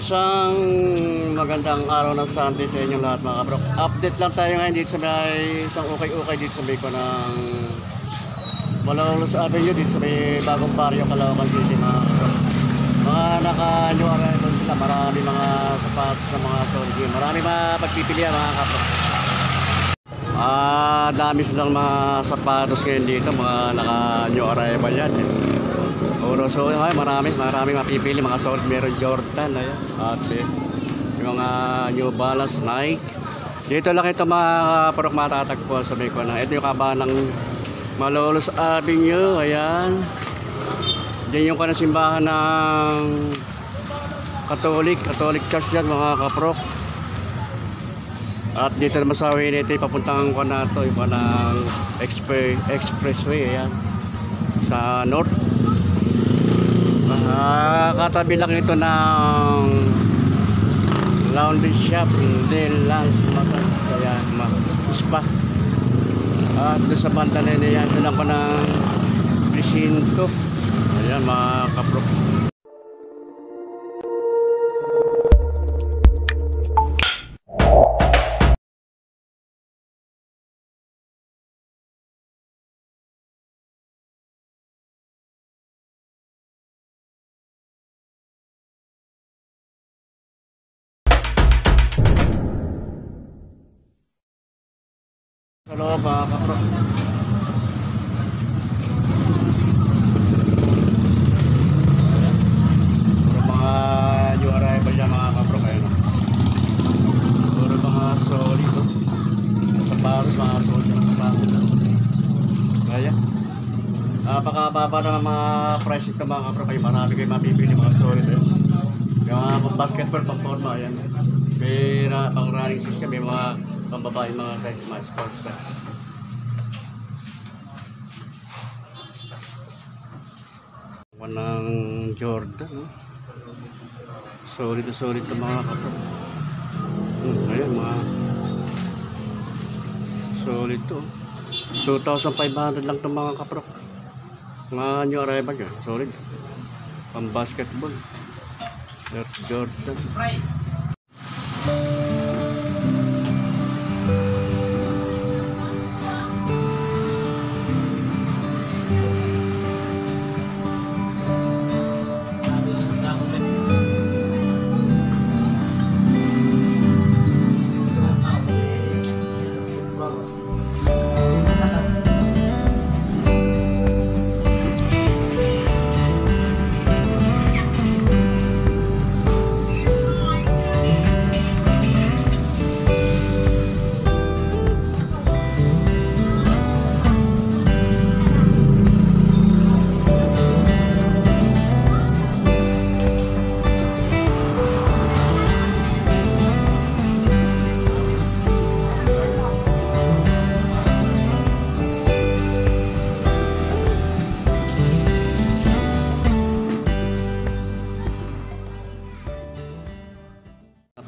Isang magandang araw ng Sunday sa inyong lahat mga kabrok. Update lang tayo ngayon dito sa may isang ukay-ukay dito sa may ko ng Malolos Avenue dito sa may bagong baryo Caloocan City mga kabrok. Mga naka-new arrival sila, marami mga sapatos na mga solid. Marami mapagpipilian mga kabrok. Dami silang mga sapatos ngayon dito, mga naka-new arrival yan. So marami mapipili mga solid. Meron Jordan ayan, at yung mga New Balance, Nike. Dito lang ito mga kaparok matatagpuan sa may kuwan. Ito yung kabahan ng Malolos Avenue. Ayan, diyan yung kanang simbahan ng Catholic Church yan mga kaparok. At dito naman sa Winete papuntang kuwan na ito, yung kanang expressway ayan, sa north. Katabi lang ito ng laundry shop del Lance Matas, kaya spa. At doon sa banda na yan, doon lang ko ng presinto. Ayan mga kaprok. Sa loob mga kaprok. Puro mga new arrival yan mga kaprok. Ayun, puro mga solid sa paros, mga solid na sapatos. Kaya napakababa naman mga price ito mga kaprok. Ay marami kayo mapipili mga solid yung mga basketball pang forma. Ayan, may pang running shoes, may mga pambabae mga size, mga sports size. Ng Jordan, no? Solid to mga kaprok. Ayan mga solid to. 2,500 lang to mga kaprok. Mga new arrival yan, solid. Pang basketball Air Jordan.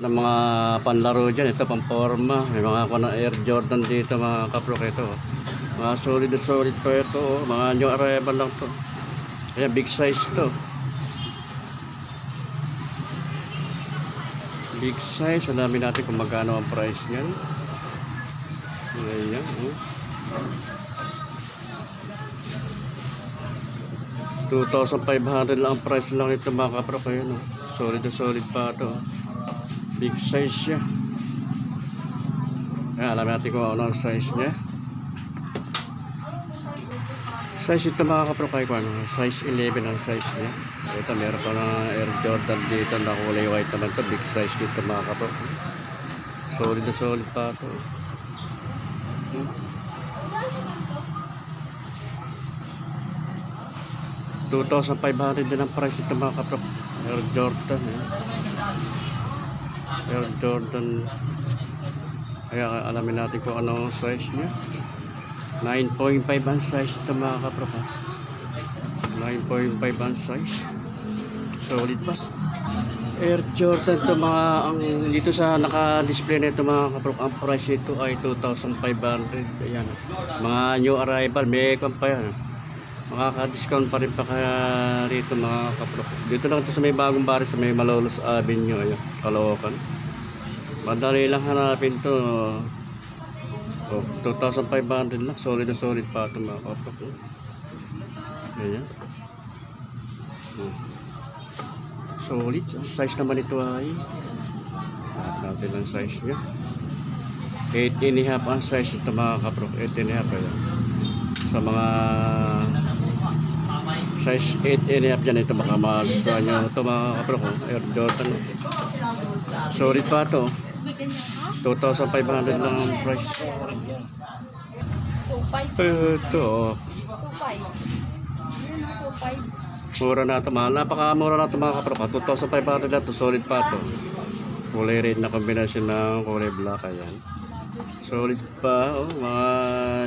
Ng mga panlaro dyan, ito pang forma, may mga Air Jordan dito mga kaprok. Ito mga solid pa ito, mga new arrival lang to. Ayan, big size to, big size. Alamin natin kung magkano ang price nyan. Ayan, 2,500 lang ang price lang ito mga kaprok. Ayan, solid pa to, big size siya. Ayan, alamin natin kung ano ang size niya. Size ito mga kaprok ay kung ano, size 11 ang size niya. Ito meron pa na Air Jordan dito na kulay white naman to, big size dito mga kaprok. Solid pa to. 2,500 din ang price ito mga kaprok. Air Jordan Air Jordan. Kaya alamin natin kung ano size niya. 9.5 ang size ito mga kaprok. 9.5 ang size. Solid pa. Air Jordan to mga ang dito sa naka-display nito mga kaprok. Ang price nito ay 2,500. Ayan, mga new arrival, may pa yan. makaka-discount pa rin pa kaya rito mga kapro. Dito lang ito sa may bagong baris sa may Malolos Avenue, ayun, Caloocan. Madali lang hanapin to. Oh, 2,500 lang, solid na solid pa ito mga kapro. Ayan. Solid, size naman ito ay natin ang size nya 8.5 ang size ito mga kapro. 8.5 ayan. Sa mga size 8.5 dyan, ito baka magustuhan nyo ito mga kapro ko. Air Jordan, solid pa ito, 2,500 lang ang price. Ito oh, 2.5. mura na ito, mahal, napakamura na ito mga kapro ko. 2,500 na ito, solid pa ito. Kulay red na kombinasyon ng kulay black, ayan. Solid pa, oh, mga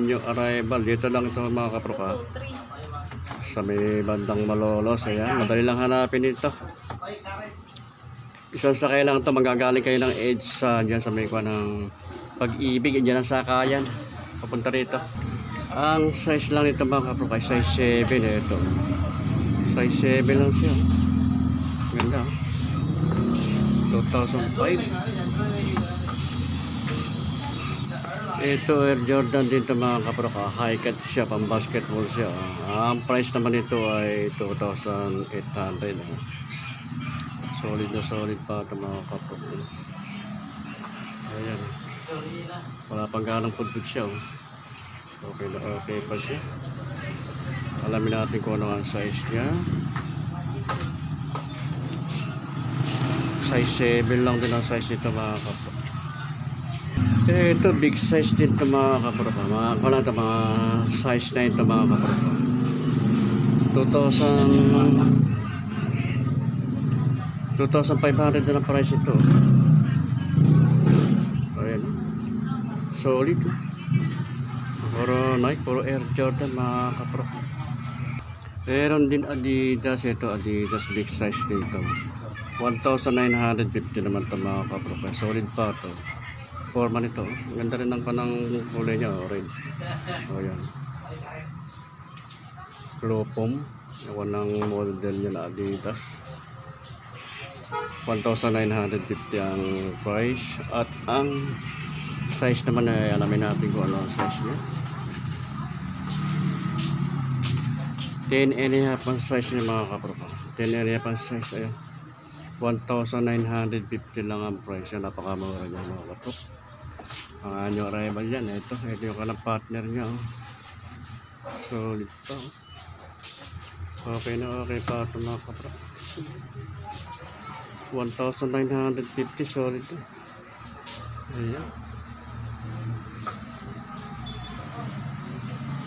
new arrival. Dito lang ito mga kapro ka. Sa may bandang Malolos, ayan. Madali lang hanapin ito. Isang sakay lang ito, magagaling kayo ng Edge sa dyan sa may kuha ng Pag-ibig, dyan ang sakayan. Papunta rito. Ang size lang nito mga kapro ka, size 7 ito. Size 7 lang siya. Ganda. 2,005. Ito Air Jordan din ito mga kapro ka. High cut siya, pang basketball siya. Ang price naman nito ay 2,800. Solid na solid pa ito mga kapro. Ayan. Wala pang ganang pudpud siya. Okay na okay pa siya. Alamin natin kung ano ang size niya. Size 7 lang din ang size nito mga kapro. Ito big size din ito mga kapro. Mga size na ito mga kapro. 2,500 na ang price ito. Ayan. Solid. Puro Nike, puro Air Jordan mga kapro. Meron din Adidas, ito Adidas big size dito. 1,950 naman ito mga kapro. Solid pa ito. Forma nito. Ganda rin ang panang kulay niya, orange. O yan. Clopom. Ewan ng model niya na Adidas. 1,950 ang price. At ang size naman ay alamin natin kung ano ang size niya. 10.5 ang size niya mga kapro. 10.5 ang size. Ayan. 1,950 lang ang price. Napakamura niya mga kapro. Ang new arrival yan. Ito yung kanang partner niya. Oh. Solid pa. Oh. Okay na okay pa ito mga kapro. 1,950 solid to. Ayan.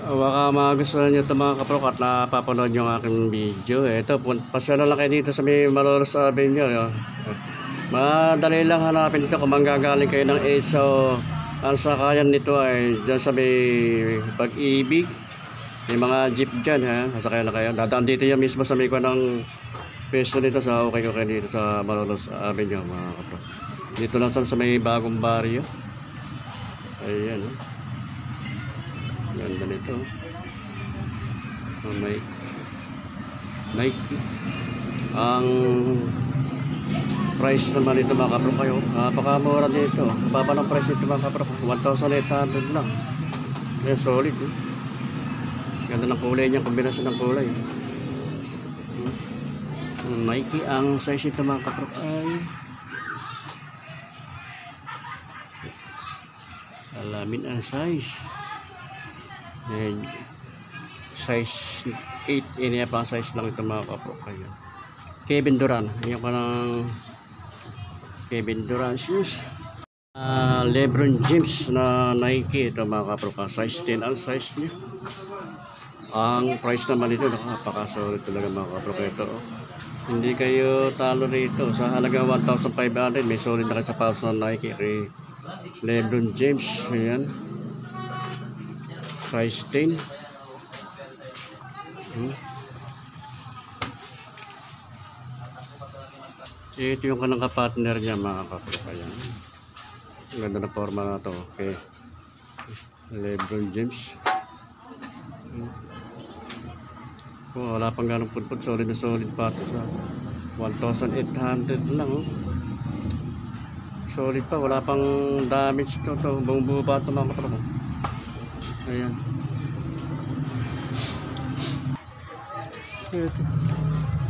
Baka magustuhan nyo ito mga kapro at napapanood yung aking video. Ito, pasya na lang kayo dito sa may Malolos Avenue. Madali lang hanapin ito kung manggagaling kayo ng Edge. So, ang sakayan nito ay dyan sa may Pag-ibig. May mga jeep dyan, ha? Sasakay lang kayo. Dadaan dito yan mismo sa may kwa ng peso nito sa okay dito sa Malolos Avenue mga kapro. Dito lang sa may bagong baryo. Ayan, ha? Ganda nito. Nike. Ang price naman ito mga kapro kayo. Napakamura dito. Baba ng price ito mga kapro. 1,800 lang. Kaya solid. Ganda ng kulay niya. Kombinasyon ng kulay. Nike. Ang size ito mga kapro ay alamin ang size. Size 8.5 ang size lang ito mga kapro kayo. Kevin Durant, yung kanang Kevin Durant shoes. Lebron James na Nike ito mga kapro ka. Size 10 ang size niya. Ang price naman ito napakasolid talaga mga kapro kayo ito. Hindi kayo talo rito sa halagang 1,500. May solid na kayo sa paus ng Nike kay Lebron James. Ayan. Size 10. Ito yung kanang kapartner niya mga kapro. Ayan. Ang ganda na forma na to. Okay. Lebron James. Oh, wala pang ganong pudpud. Solid na solid pa ito sa 1,800 lang. Oh. Solid pa. Wala pang damage to. Buong buo pa ito mga kaprok. Ayan. Ito.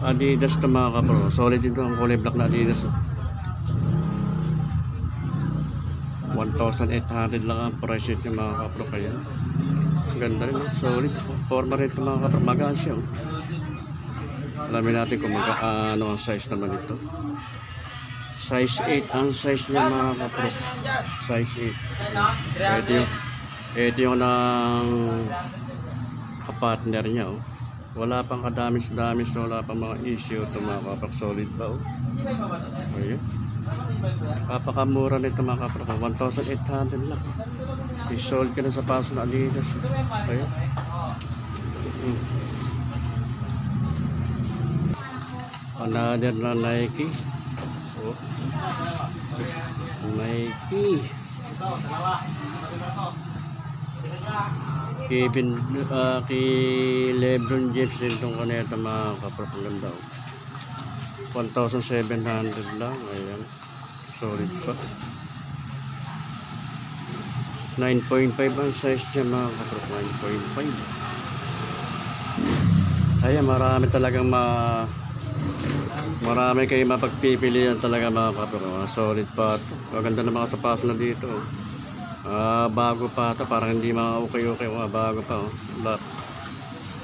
Adidas ito mga kaprok. Solid ito ang kulay black na Adidas. Oh. 1,800 lang ang price ito mga kaprok. Ayan. Ganda rin. Oh. Solid. Forma rin ito mga kaprok. Magaan siya. Oh. Alamin natin kung ano ang size naman ito. Size 8 ang size niya mga kaprok. Size 8. Ito yung ng partner niya. Oh. Wala pang kadamis-damis. Wala pang mga issue ito mga kaprok. Solid ba? Oh. Ayan. Papakamura nito mga kaprok. 1,800 lang. I-sold ka na sa paso na Adidas. Ayan. Another na Nike. Oh. Nike. Kay Lebron James din itong kaneta mga kaprok. Ganda. 1,700 lang. Ayan. Solid pa. 9.5 ang size niya mga kaprok. 9.5. Ayan, marami kayo mapagpipilian talaga mga kaprok. Solid pa ito. Maganda na mga sapatos na dito. Bago pa ito. Parang hindi mga okay. Bago pa. Oh.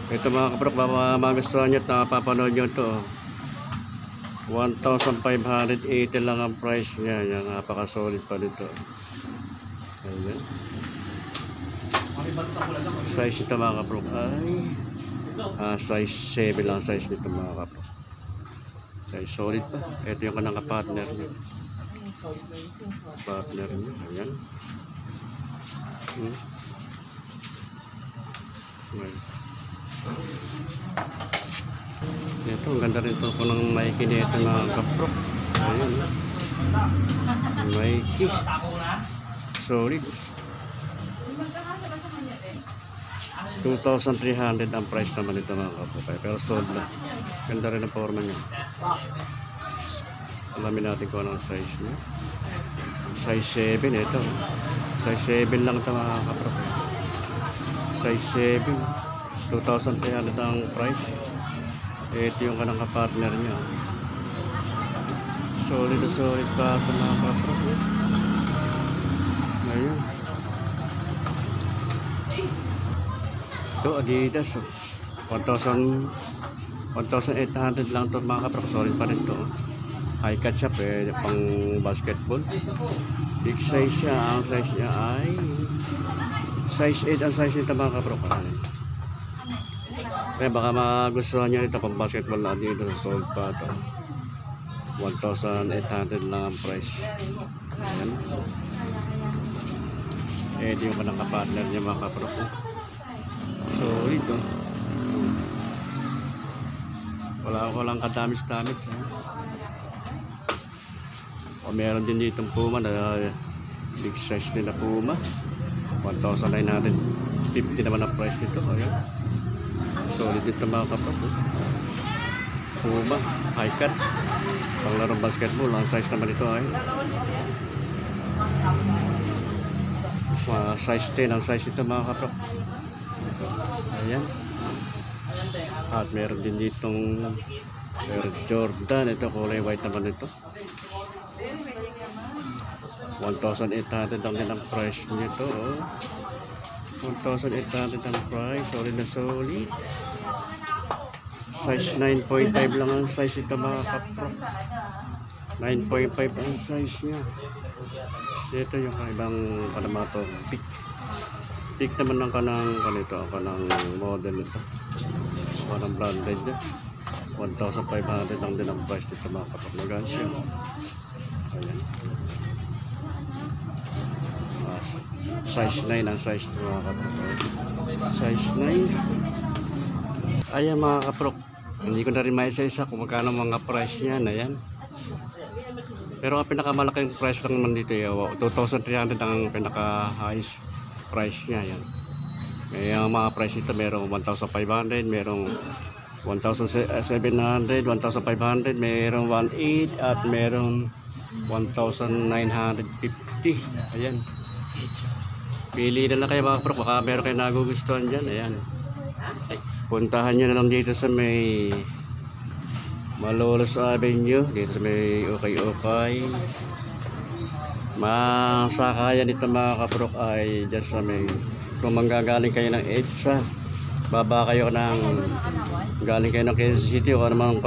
Ito mga kaprok, magustuhan nyo at napapanood nyo ito. 1,580 lang ang price niya. Yan, napaka-solid pa dito. Ayan. Size ito mga kaprok ay size 7 lang size nito mga kaprok. Size solid pa. Ito yung kanang partner niya. Ayan. Ito, ang ganda rin ito po ng Nike nito mga kaprok. Ayan. Nike. Solid. 2,300 ang price naman ito mga kaprok. Pero sold na. Ganda rin ang forma niya. Alamin natin kung anong size niya. Size 7 ito. Size 7 lang ito mga kaprok. Size 7. 2,300 ang price. Ito yung kanang kapartner niya. Solid na solid pa ito mga kaprok. Ayan. Ito Adidas. 1,800 lang ito mga kaprok. Solid pa rin ito. High cut siya pang basketball. Big size siya. Ang size niya ay size 8 ang size nito mga kaprok. Kaya baka magustuhan nyo ito pang basketball na dito sa sold pa ito. 1,800 lang ang price. Ayan. Ito yung kanang kapartner niya mga kaprok. So ito walang kadamis-damis. O meron din ditong Puma na big size din na Puma. 1,950 naman ang price nito. Ayan. Solid dito mga kaprok. Puma, high cut. Pang larong basketball. Ang size naman ito ay size 10 ang size ito mga kaprok. Ayan. At meron din ditong Jordan. Ito kulay white naman ito. 1,800 lang din ang price nito. 1,800 ang price. Solid na solid. Size 9.5 lang ang size ito mga kaprok. 9.5 ang size niya. Ito yung ibang kalamato. Peak naman ng kanang model nito. Kanang branded niya. 1,500 lang din ang price nito mga kaprok. Magaan siya. Ayan. Size 9 ang size nito mga kaprok. Size 9. Ayan mga kaprok. Hindi ko na rin maisa-isa kung magkano mga price niya na yan. Pero ang pinakamalaking price lang naman dito, 2,300 ang pinaka-highest price niya yan. May mga price ito, merong 1,500, merong 1,700, 1,500, mayroong 1,800 at mayroong 1,950. Ayan. Pili na lang kayo mga kapro, baka meron kayo nagugustuhan dyan. Ayan. Puntahan nyo na lang dito sa may Malolos Avenue, dito sa may Okay. Masakayan dito mga kaprok ay dyan sa may, kung manggagaling kayo ng EDSA, baba kayo ng galing kayo ng Quezon City o anumang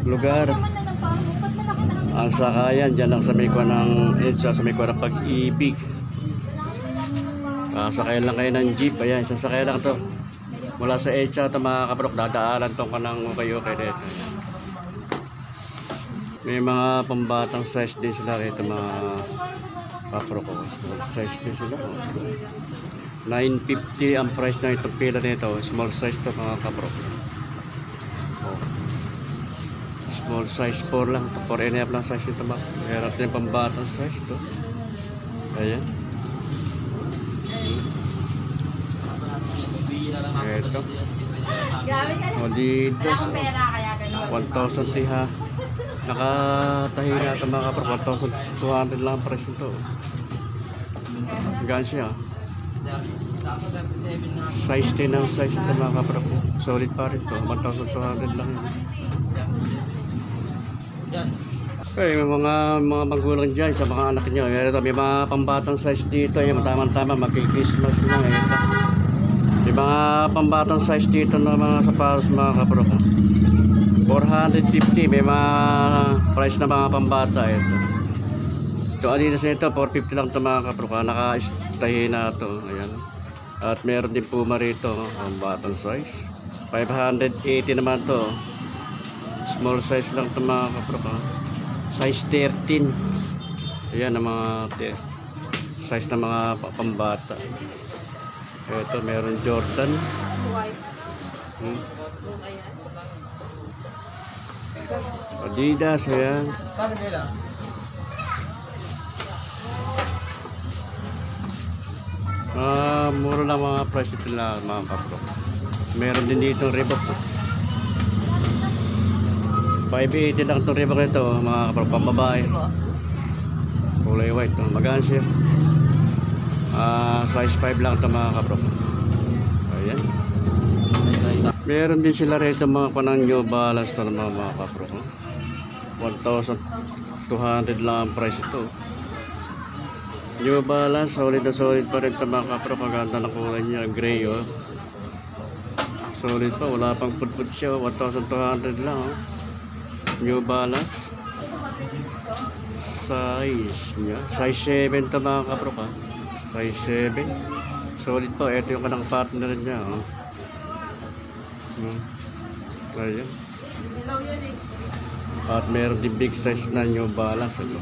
lugar, ang sakayan dyan lang sa may kuha ng EDSA, sa may kuha ng Pag-ibig. Sakayan lang kayo ng jeep. Ayan, isang sakayan lang to mula sa EDSA ito mga kaprok, dadaanan to ka ng Okay dito. May mga pambatang size din sila rito mga kaprok, small size din sila. 950 ang price na itong pila nito, small size to mga kaprok. Small size 4 lang, 4.5 lang size ito ba. Meron din pambatang size to. Ayan. Ito. O dito 1,000 tiha. Nakatahi na ito mga kaprok, 1,200 lang ang price nito. Gaan siya. Size 10 ang size ito mga kaprok. Solid pa rin ito, 1,200 lang yun. Okay, may mga magulang dyan sa mga anak nyo. May mga pambatang size dito. Yung tama-tama magki-Christmas na. Ito. May mga pambatang size dito na mga sapatos mga kaprok. 450. May mga price na mga pambata. Ito. So Adidas nito 450 lang ito mga kaprok. Naka-stahi na ito. Ayan. At meron din Puma rito. Pambatang size 580 naman ito. Small size lang ito mga kaprok. Size 13. Ayan ang mga size ng mga pambata. Ito meron Jordan. Adidas. Ayan. Mura lang mga price ito lang mga kapro. Meron din dito Reebok. 580 lang itong Reebok ito mga kapro, pambabae. Kulay white. Magaan siya. Size 5 lang ito mga kapro. Ayan. Meron din sila rito mga panang New Balance ito mga kapro. 1,200 lang ang price ito. New Balance, solid na solid pa rin ito mga kapro. Paganda ng kulay niya, gray oh. Solid pa, wala pang pudpud siya. 1,200 lang oh. New Balance. Size niya, size 7 ito mga kapro ka. Size 7. Solid pa, ito yung kanang partner niya oh. Ayan. At meron din big size na New Balance ito.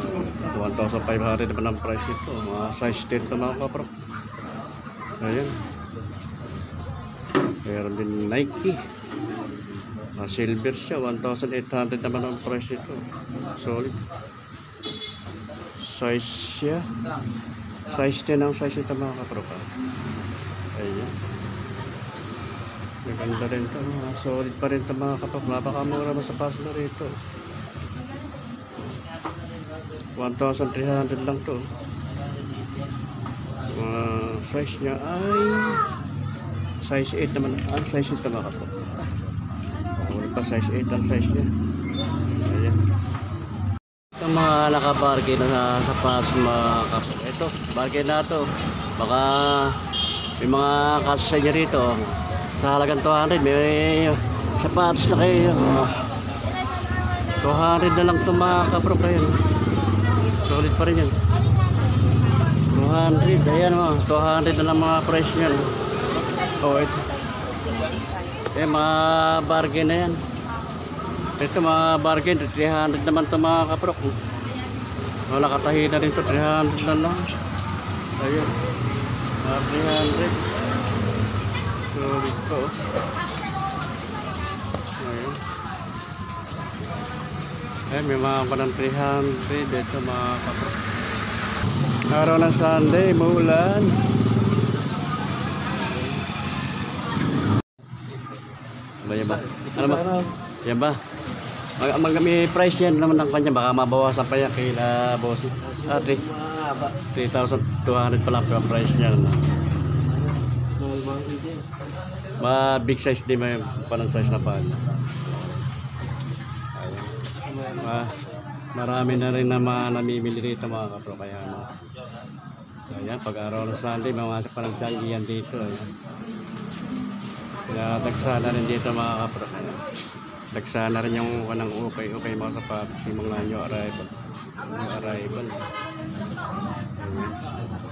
1,500 naman ang price nito. Mga size 10 ito mga kapro. Ayan. Meron din Nike. Silver siya. 1,800 naman ang price nito. Solid. Size siya. Size 10 ang size nito mga kapro. Ayan. Maganda rin ito. Solid pa rin ito mga kapro. Napakamura mo sa paso na rito. 1,300 lang to. Size niya ay size 8 naman. Ang size ito mga kapro. Pa size 8 ang size niya. Ayan. Ito mga nakabargain na sa paso mga kapro. Ito, bargain na ito. Baka may mga kasasay niya rito. Sa halagang 200 may sapatos na kayo. 200 na lang ito mga kapro kayo. Solid pa rin yan. 200. Ayan o. 200 na lang mga price niyan. Oh, ito. Eh, mga bargain na yan. Ito mga bargain. 300 naman ito mga kaprok. Wala katahi na rin ito. 300 na lang. Ayan. 300. Solid po. Ayan. Eh, may mga panang 300 dito mga kapro. Araw ng Sunday, maulan. yan ba? Ano ba? Yan ba? May price yan naman ng kanya. Baka mabawasan pa yan kay boss. 3,200 pa lang ang price niya. Big size din may parang size na pa. Marami na rin na namimili rito mga kapro. Kaya ayan, pag araw ng Sunday, mamasok pa ng tiyanggihan dito. Ayan. Kaya dagsana rin dito mga kapro. Dagsana rin yung kanang ukay mga sapatos. Yung mga new arrival. Ayan.